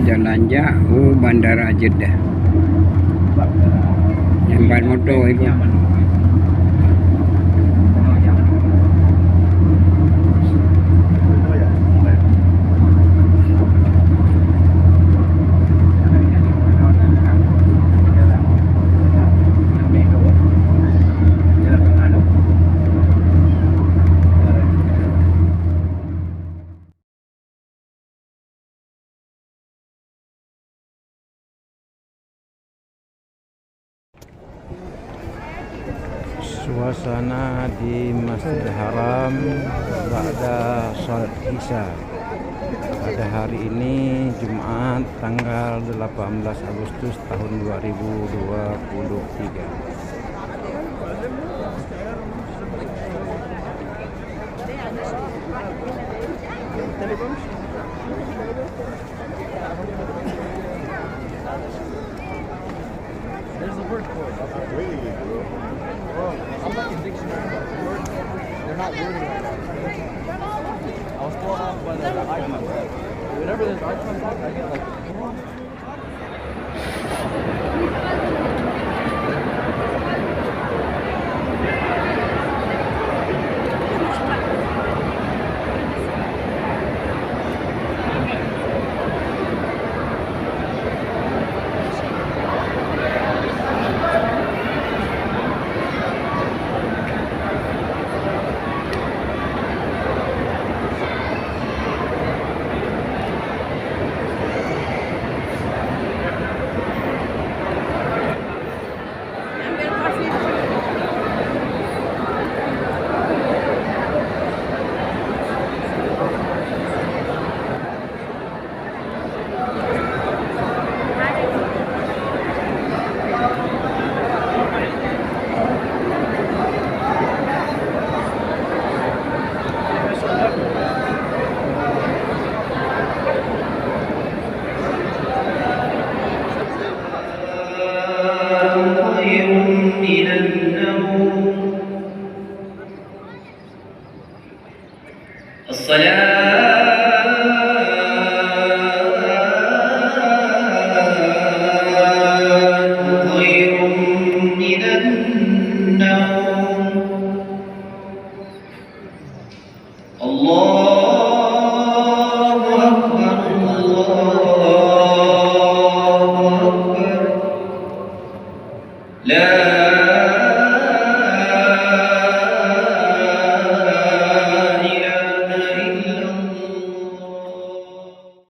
jalan jauh Bandara Jeddah. Nyambat motor itu. Suasana di Masjidil Haram pada salat Isya pada hari ini Jumat tanggal 18 Agustus tahun 2023. There's the word for it. Really? I'm like a dictionary. They're not wording right now. I was thrown off by the icon. Whenever there's icons on, I get like. لا